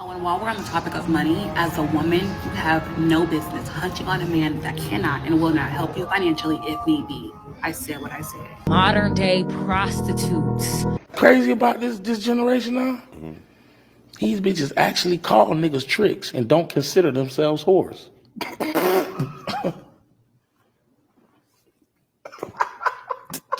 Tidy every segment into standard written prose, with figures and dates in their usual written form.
And while we're on the topic of money, as a woman, you have no business hunching on a man that cannot and will not help you financially if need be. I said what I said. Modern day prostitutes. Crazy about this generation now? These bitches actually call niggas tricks and don't consider themselves whores.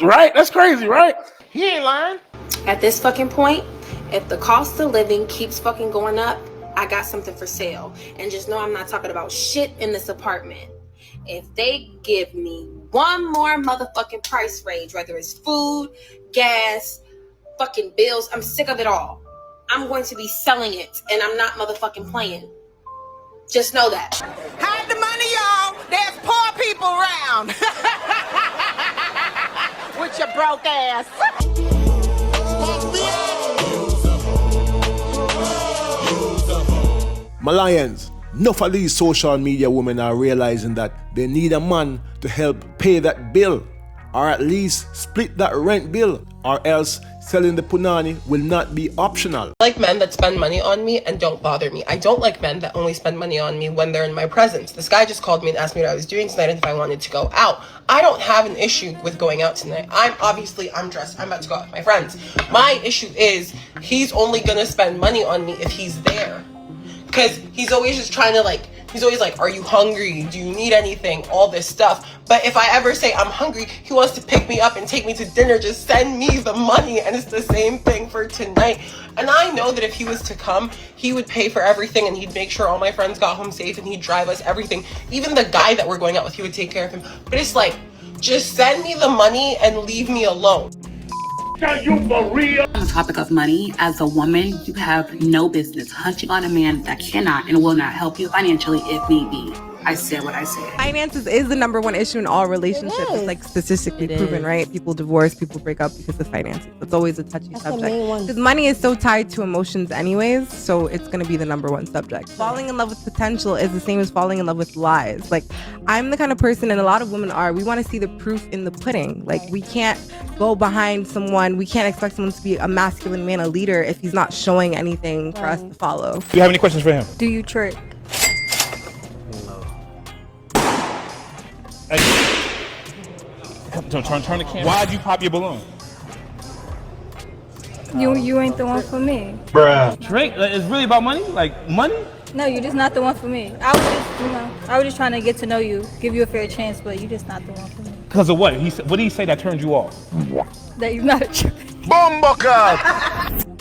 Right? That's crazy, right? He ain't lying. At this fucking point, if the cost of living keeps fucking going up, I got something for sale. And just know I'm not talking about shit in this apartment. If they give me one more motherfucking price range, whether it's food, gas, fucking bills, I'm sick of it all. I'm going to be selling it, and I'm not motherfucking playing. Just know that. Hide the money, y'all. There's poor people around. With your broke ass. Malayans, enough of these social media women are realizing that they need a man to help pay that bill, or at least split that rent bill, or else selling the punani will not be optional. I like men that spend money on me and don't bother me. I don't like men that only spend money on me when they're in my presence. This guy just called me and asked me what I was doing tonight and if I wanted to go out. I don't have an issue with going out tonight. I'm dressed. I'm about to go out with my friends. My issue is he's only gonna spend money on me if he's there. Because he's always just trying to he's always like, are you hungry? Do you need anything? All this stuff. But if I ever say I'm hungry, he wants to pick me up and take me to dinner. Just send me the money. And it's the same thing for tonight. And I know that if he was to come, he would pay for everything and he'd make sure all my friends got home safe and he'd drive us everything. Even the guy that we're going out with, he would take care of him. But it's like, just send me the money and leave me alone. Are you for real? On the topic of money, as a woman, you have no business hunching on a man that cannot and will not help you financially if need be. I said what I said. Finances is the number one issue in all relationships. It's like statistically proven, right? People divorce, people break up because of finances. It's always a touchy subject. Because money is so tied to emotions anyways, so it's going to be the number one subject. Falling in love with potential is the same as falling in love with lies. Like, I'm the kind of person, and a lot of women are, we want to see the proof in the pudding. Like, we can't go behind someone, we can't expect someone to be a masculine man, a leader, if he's not showing anything for us to follow. Do you have any questions for him? Do you trick? Turn the camera. Why'd you pop your balloon? You ain't the one for me. Bruh. Drink? It's really about money? Like money? No, you're just not the one for me. I was just trying to get to know you, give you a fair chance, but you're just not the one for me. Because of what? What did he say that turned you off? That you're not a trick.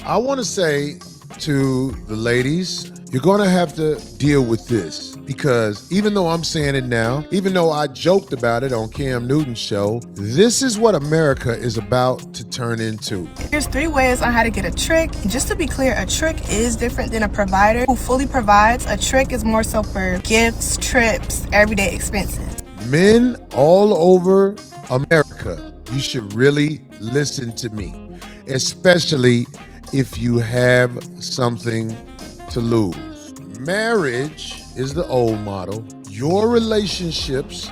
I want to say to the ladies, you're going to have to deal with this, because even though I'm saying it now, even though I joked about it on Cam Newton's show, this is what America is about to turn into. There's 3 ways on how to get a trick. Just to be clear, a trick is different than a provider who fully provides. A trick is more so for gifts, trips, everyday expenses. Men all over America, you should really listen to me, especially if you have something to lose. Marriage is the old model. Your relationships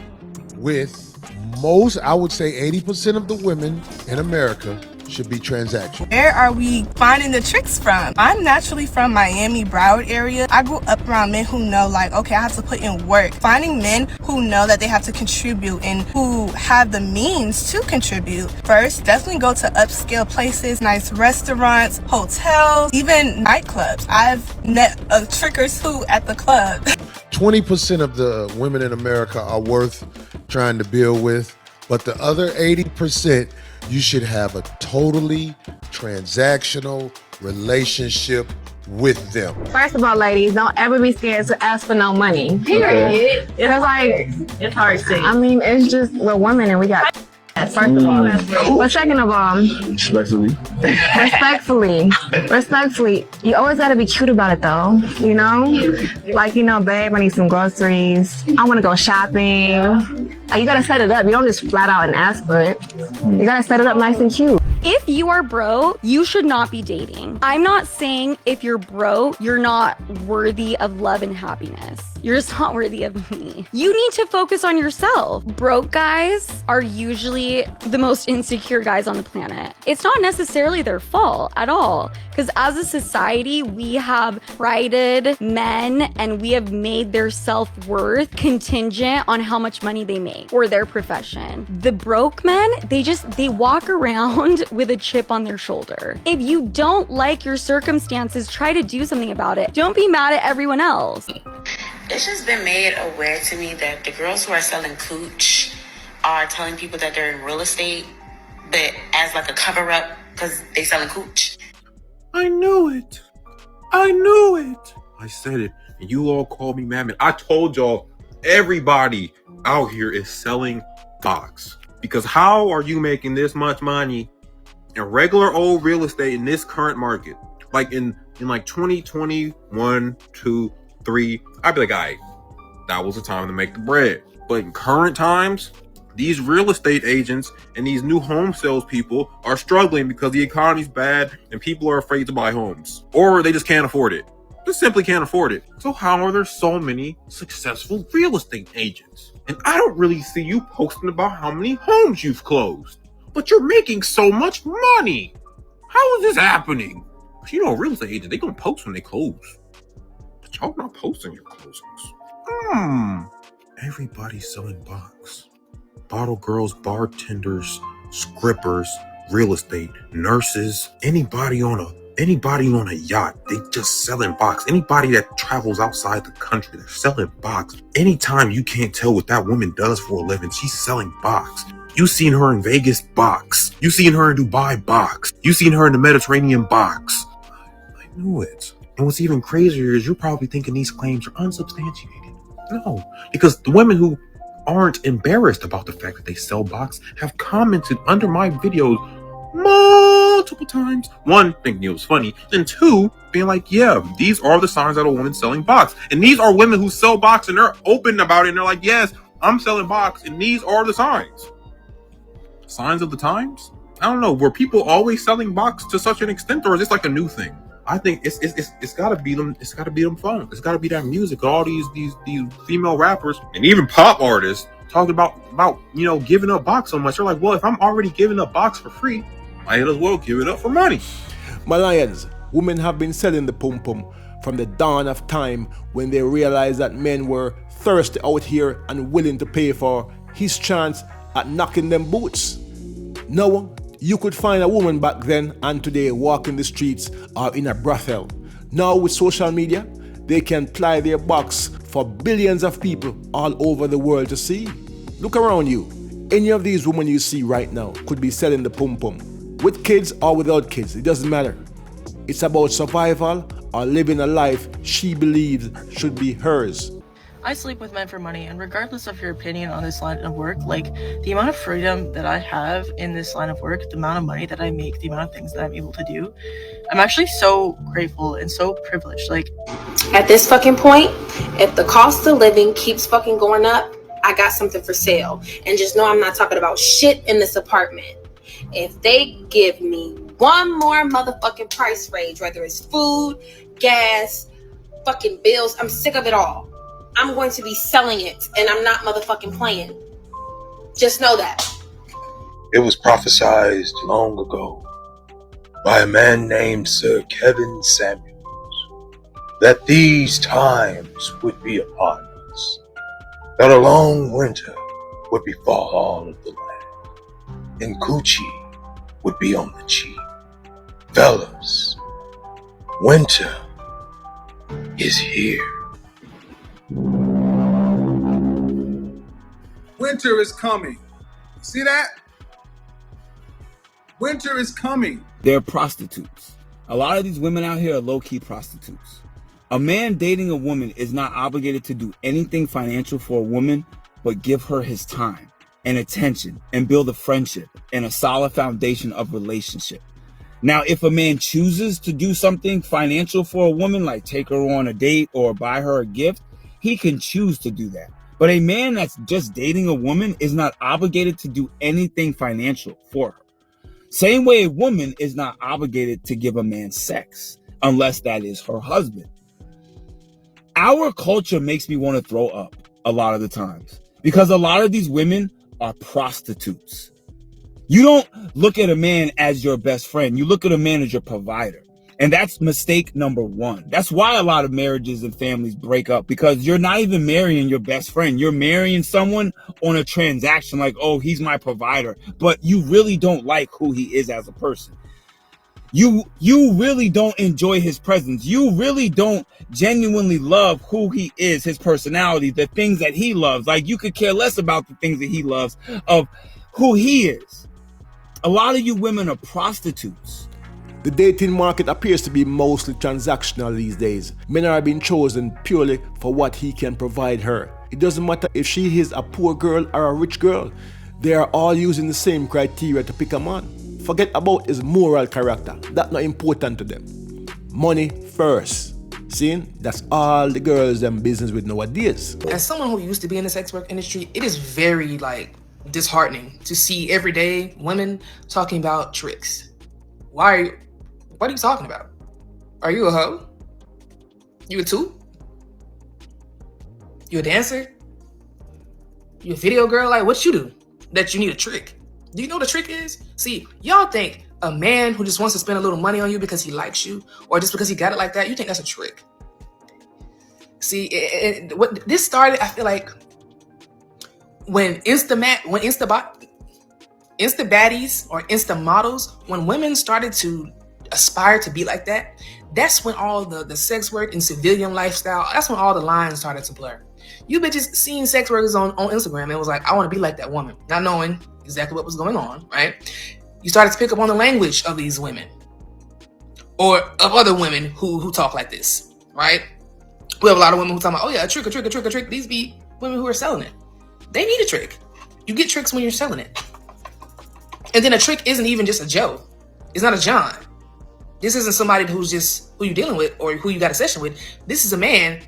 with most, I would say 80% of the women in America should be transactional. Where are we finding the tricks from? I'm naturally from Miami, Broward area. I grew up around men who know, like, okay, I have to put in work. Finding men who know that they have to contribute and who have the means to contribute. First, definitely go to upscale places, nice restaurants, hotels, even nightclubs. I've met trickers who at the club. 20% of the women in America are worth trying to build with, but the other 80%, you should have a totally transactional relationship with them. First of all, ladies, don't ever be scared to ask for no money. Period. It's like, it's hard to. I mean, it's just, we're women and we got first of all. But second of all, respectfully, you always gotta be cute about it though, you know? Like, you know, babe, I need some groceries. I wanna go shopping. Like, you gotta set it up. You don't just flat out and ask for it. You gotta set it up nice and cute. If you are broke, you should not be dating. I'm not saying if you're broke, you're not worthy of love and happiness. You're just not worthy of me. You need to focus on yourself. Broke guys are usually the most insecure guys on the planet. It's not necessarily their fault at all, because as a society, we have prided men and we have made their self-worth contingent on how much money they make or their profession. The broke men, they walk around with a chip on their shoulder. If you don't like your circumstances, try to do something about it. Don't be mad at everyone else. It's just been made aware to me that the girls who are selling cooch are telling people that they're in real estate, but as like a cover up because they selling cooch. I knew it. I knew it. I said it, and you all called me madman. I told y'all everybody out here is selling box. Because how are you making this much money in regular old real estate in this current market? Like in like 2021, 2, 3, I'd be like, all right, that was the time to make the bread. But in current times, these real estate agents and these new home sales people are struggling because the economy's bad and people are afraid to buy homes. Or they just can't afford it. Just simply can't afford it. So how are there so many successful real estate agents? And I don't really see you posting about how many homes you've closed. But you're making so much money. How is this happening? Because you know, a real estate agent, they gonna post when they close. But y'all not posting your closings. Everybody's selling box. Bottle girls, bartenders, scrippers, real estate, nurses, anybody on a yacht, they just selling box. Anybody that travels outside the country, they're selling box. Anytime you can't tell what that woman does for a living, she's selling box. You seen her in Vegas, box. You seen her in Dubai, box. You seen her in the Mediterranean, box. I knew it. And what's even crazier is you're probably thinking these claims are unsubstantiated. No, because the women who aren't embarrassed about the fact that they sell box have commented under my videos multiple times. One, thinking it was funny, and two, being like, yeah, these are the signs that a woman's selling box. And these are women who sell box and they're open about it and they're like, yes, I'm selling box and these are the signs. Signs of the times? I don't know. Were people always selling box to such an extent, or is this like a new thing? I think it's gotta be them. It's gotta be them phones. It's gotta be that music. All these female rappers and even pop artists talking about giving up box so much. They're like, well, if I'm already giving up box for free, I might as well give it up for money. My lions, women have been selling the pum pum from the dawn of time when they realized that men were thirsty out here and willing to pay for his chance at knocking them boots. No, you could find a woman back then and today walking the streets or in a brothel. Now with social media, they can ply their box for billions of people all over the world to see. Look around you. Any of these women you see right now could be selling the pum pum. With kids or without kids, it doesn't matter. It's about survival or living a life she believes should be hers. I sleep with men for money, and regardless of your opinion on this line of work, like the amount of freedom that I have in this line of work, the amount of money that I make, the amount of things that I'm able to do, I'm actually so grateful and so privileged. Like at this fucking point, if the cost of living keeps fucking going up, I got something for sale. And just know I'm not talking about shit in this apartment. If they give me one more motherfucking price range, whether it's food, gas, fucking bills, I'm sick of it all. I'm going to be selling it, and I'm not motherfucking playing. Just know that. It was prophesied long ago by a man named Sir Kevin Samuels that these times would be upon us, that a long winter would befall all of the land, and coochie would be on the cheap. Fellas, winter is here. Winter is coming. See that? Winter is coming. They're prostitutes. A lot of these women out here are low-key prostitutes. A man dating a woman is not obligated to do anything financial for a woman, but give her his time and attention and build a friendship and a solid foundation of relationship. Now, if a man chooses to do something financial for a woman, like take her on a date or buy her a gift, he can choose to do that. But a man that's just dating a woman is not obligated to do anything financial for her. Same way a woman is not obligated to give a man sex unless that is her husband. Our culture makes me want to throw up a lot of the times because a lot of these women are prostitutes. You don't look at a man as your best friend. You look at a man as your provider. And that's mistake number one. That's why a lot of marriages and families break up, because you're not even marrying your best friend. You're marrying someone on a transaction like, oh, he's my provider. But you really don't like who he is as a person. You really don't enjoy his presence. You really don't genuinely love who he is, his personality, the things that he loves. Like, you could care less about the things that he loves of who he is. A lot of you women are prostitutes. The dating market appears to be mostly transactional these days. Men are being chosen purely for what he can provide her. It doesn't matter if she is a poor girl or a rich girl. They are all using the same criteria to pick a man. Forget about his moral character. That's not important to them. Money first. See? That's all the girls them business with nowadays. As someone who used to be in the sex work industry, it is very disheartening to see every day women talking about tricks. What are you talking about? Are you a hoe? You a toot? You a dancer? You a video girl? Like, what you do that you need a trick? Do you know what a trick is? See, y'all think a man who just wants to spend a little money on you because he likes you or just because he got it like that, you think that's a trick. See, what this started, I feel like, when Insta baddies or Insta models, when women started to aspire to be like that, that's when all the sex work and civilian lifestyle, that's when all the lines started to blur. You bitches seen sex workers on Instagram and was like, I want to be like that woman, not knowing exactly what was going on, right? You started to pick up on the language of these women or of other women who talk like this, right? We have a lot of women who talk about, oh yeah, a trick, a trick, a trick, a trick. These be women who are selling it. They need a trick. You get tricks when you're selling it. And then a trick isn't even just a Joe. It's not a John. This isn't somebody who's just who you're dealing with or who you got a session with. This is a man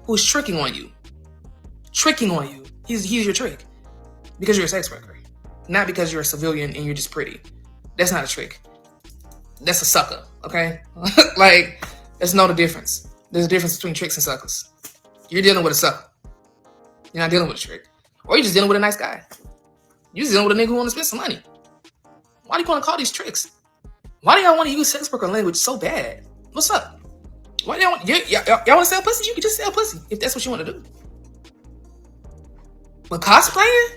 who's tricking on you. Tricking on you. He's your trick. Because you're a sex worker. Not because you're a civilian and you're just pretty. That's not a trick. That's a sucker, okay? Like, let's know the difference. There's a difference between tricks and suckers. You're dealing with a sucker. You're not dealing with a trick. Or you're just dealing with a nice guy. You're just dealing with a nigga who want to spend some money. Why do you want to call these tricks? Why do y'all want to use sex worker language so bad? What's up? Why do y'all want to sell pussy? You can just sell pussy if that's what you want to do. But cosplaying?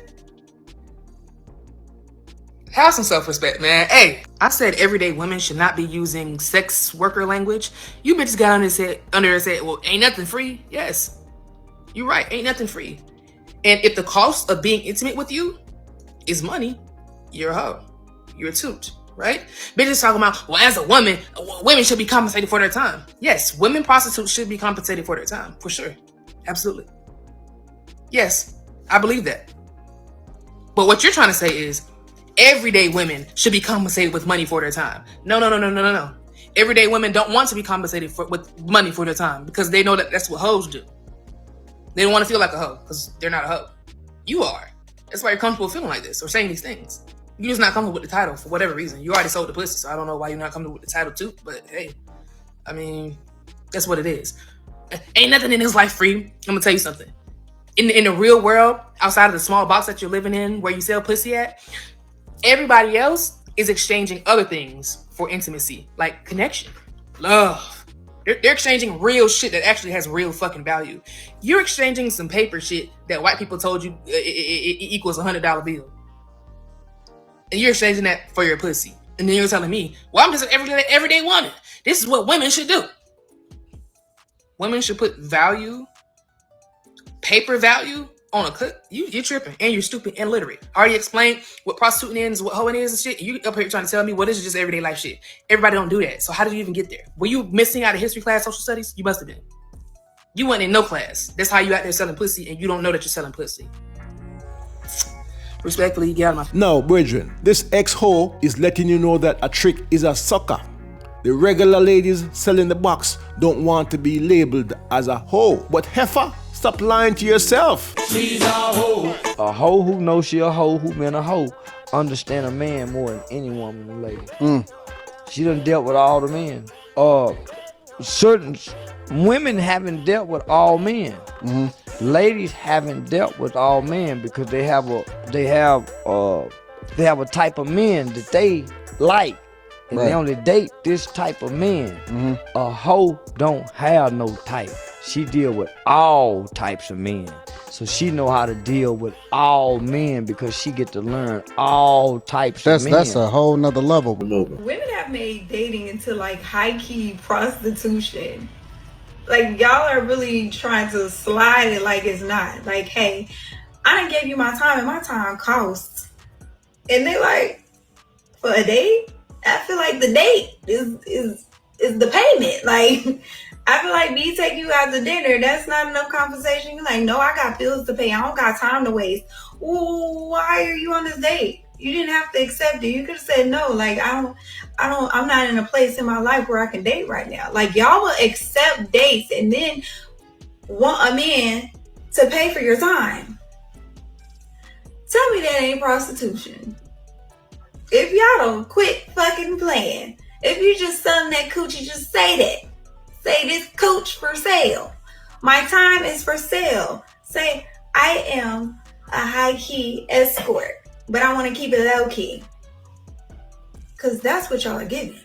Have some self-respect, man. Hey, I said everyday women should not be using sex worker language. You bitches got under and said, well, ain't nothing free. Yes, you're right. Ain't nothing free. And if the cost of being intimate with you is money, you're a hoe. You're a toot, right? Bitches talking about, well, as a woman, women should be compensated for their time. Yes, women prostitutes should be compensated for their time, for sure. Absolutely. Yes, I believe that. But what you're trying to say is, everyday women should be compensated with money for their time. No. Everyday women don't want to be compensated with money for their time because they know that that's what hoes do. They don't want to feel like a hoe because they're not a hoe. You are. That's why you're comfortable feeling like this or saying these things. You're just not comfortable with the title for whatever reason. You already sold the pussy, so I don't know why you're not comfortable with the title too. But hey, I mean, that's what it is. Ain't nothing in this life free. I'm gonna tell you something. In the real world, outside of the small box that you're living in where you sell pussy at, everybody else is exchanging other things for intimacy, like connection, love. They're exchanging real shit that actually has real fucking value. You're exchanging some paper shit that white people told you it equals $100 bill. And you're exchanging that for your pussy. And then you're telling me, well, I'm just an everyday woman. This is what women should do. Women should put value, paper value, on a cook. You're tripping and you're stupid and illiterate. I already explained what prostituting is, what hoeing is and shit. You up here trying to tell me, well, this is just everyday life shit. Everybody don't do that. So how did you even get there? Were you missing out of history class, social studies? You must have been. You weren't in no class. That's how you out there selling pussy and you don't know that you're selling pussy. Respectfully, get out of my... Now, brethren, this ex-hoe is letting you know that a trick is a sucker. The regular ladies selling the box don't want to be labeled as a hoe. But heifer Stop lying to yourself. A hoe who knows she a hoe who been a hoe understand a man more than any woman and lady. She done dealt with all the men. Certain women haven't dealt with all men. Ladies haven't dealt with all men because they have a type of men that they like. And they only date this type of men. A hoe don't have no type. She deal with all types of men. So she know how to deal with all men because she get to learn all types of men. That's a whole nother level. Women have made dating into like high-key prostitution. Like y'all are really trying to slide it like it's not. Like, hey, I done gave you my time and my time costs. And they like, for a date? I feel like the date is the payment. Like, I feel like me taking you out to dinner, that's not enough conversation. You're like, no, I got bills to pay. I don't got time to waste. Ooh, why are you on this date? You didn't have to accept it. You could have said no. Like, I'm not in a place in my life where I can date right now. Like, y'all will accept dates and then want a man to pay for your time. Tell me that ain't prostitution. If y'all don't quit fucking playing, if you just selling that coochie, just say that. Say this cooch for sale. My time is for sale. Say, I am a high-key escort, but I want to keep it low-key. Because that's what y'all are giving.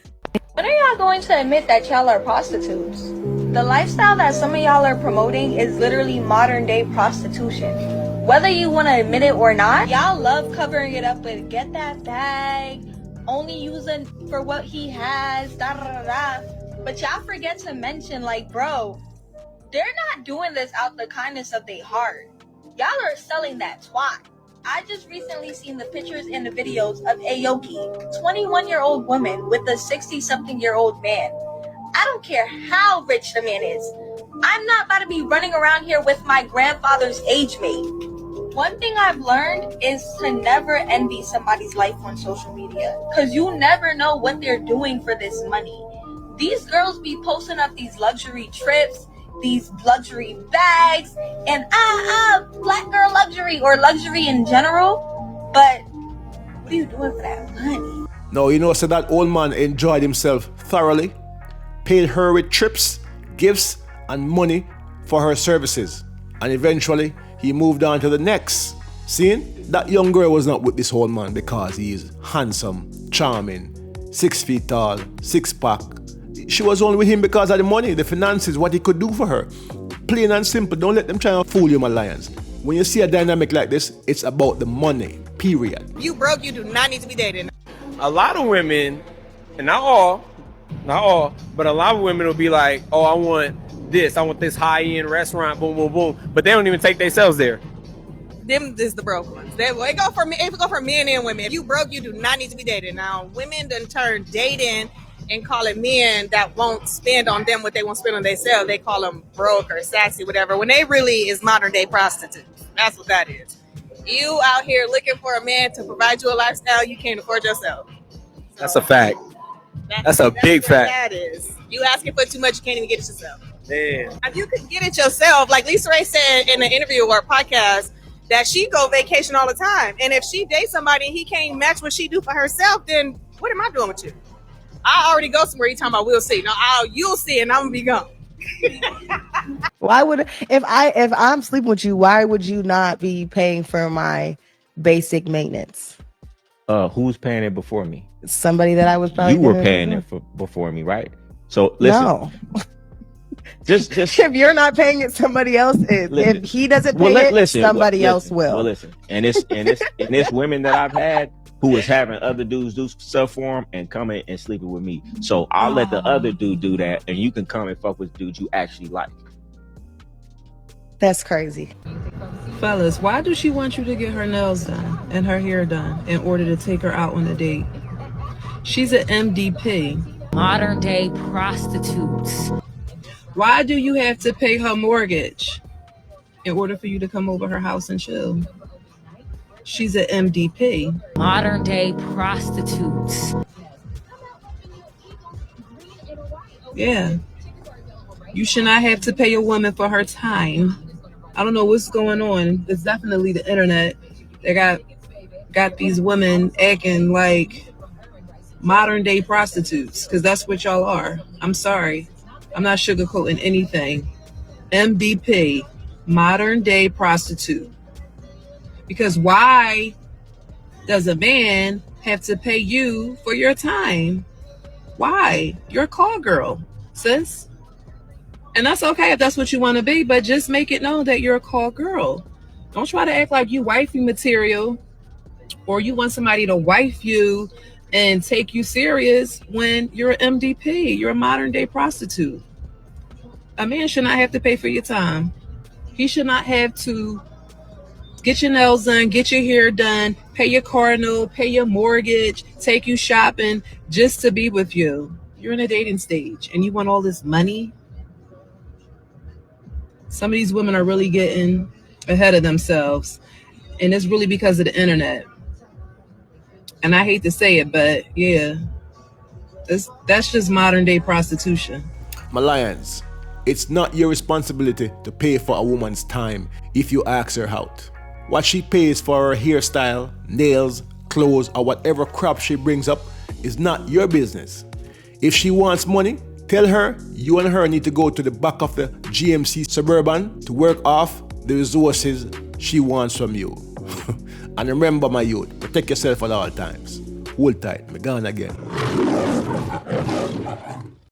When are y'all going to admit that y'all are prostitutes? The lifestyle that some of y'all are promoting is literally modern day prostitution. Whether you want to admit it or not, y'all love covering it up with get that bag, only using for what he has, da da da da. But y'all forget to mention, like, bro, they're not doing this out the kindness of their heart. Y'all are selling that twat. I just recently seen the pictures and the videos of Aoki, 21-year-old woman with a 60-something-year-old man. I don't care how rich the man is. I'm not about to be running around here with my grandfather's age mate. One thing I've learned is to never envy somebody's life on social media, because you never know what they're doing for this money. These girls be posting up these luxury trips, these luxury bags, and black girl luxury or luxury in general. But what are you doing for that money? No, you know, so that old man enjoyed himself thoroughly, paid her with trips, gifts, and money for her services. And eventually, he moved on to the next. Seeing? That young girl was not with this old man because he is handsome, charming, 6 feet tall, six-pack. She was only with him because of the money, the finances, what he could do for her. Plain and simple. Don't let them try and fool you, my lions. When you see a dynamic like this, it's about the money, period. You broke, you do not need to be dating. A lot of women, and not all, but a lot of women will be like, oh, I want this high-end restaurant, boom, boom, boom. But they don't even take themselves there. Them is the broke ones. It go for men and women. If you broke, you do not need to be dating. Now, women done turn dating and calling men that won't spend on them what they won't spend on themselves. They call them broke or sassy, whatever, when they really is modern day prostitutes. That's what that is. You out here looking for a man to provide you a lifestyle you can't afford yourself. That's a fact. That's a big fact. That is. You asking for too much, you can't even get it yourself. Man. If you could get it yourself, like Lisa Ray said in an interview or a podcast, that she go vacation all the time. And if she dates somebody and he can't match what she do for herself, then what am I doing with you? I already go somewhere. You talking about we'll see. No, you'll see, and I'm gonna be gone. Why would if I'm sleeping with you, why would you not be paying for my basic maintenance? Who's paying it before me? Somebody that I was probably you were paying it before me, right? So listen. No. just if you're not paying it, somebody else is. Listen. If he doesn't pay somebody else will. Well, listen, and it's women that I've had who is having other dudes do stuff for them and coming and sleeping with me. So I'll let the other dude do that, and you can come and fuck with dudes you actually like. That's crazy. Fellas, why does she want you to get her nails done and her hair done in order to take her out on a date? She's an MDP. Modern day prostitutes. Why do you have to pay her mortgage in order for you to come over her house and chill? She's an MDP. Modern day prostitutes. Yeah. You should not have to pay a woman for her time I don't know what's going on. It's definitely the internet. They got these women acting like modern day prostitutes, because that's what y'all are. I'm sorry. I'm not sugarcoating anything. MDP, modern day prostitute. Because why does a man have to pay you for your time? Why? You're a call girl, sis. And that's okay if that's what you want to be, but just make it known that you're a call girl. Don't try to act like you wifey material or you want somebody to wife you and take you serious when you're an MDP. You're a modern day prostitute. A man should not have to pay for your time. He should not have to get your nails done, get your hair done, pay your car note, pay your mortgage, take you shopping just to be with you. You're in a dating stage and you want all this money. Some of these women are really getting ahead of themselves, and it's really because of the internet. And I hate to say it, but yeah, that's just modern day prostitution. My lions, it's not your responsibility to pay for a woman's time if you ask her out. What she pays for her hairstyle, nails, clothes, or whatever crap she brings up is not your business. If she wants money, tell her you and her need to go to the back of the GMC Suburban to work off the resources she wants from you. And remember, my youth, protect yourself at all times. Hold tight, me gone again.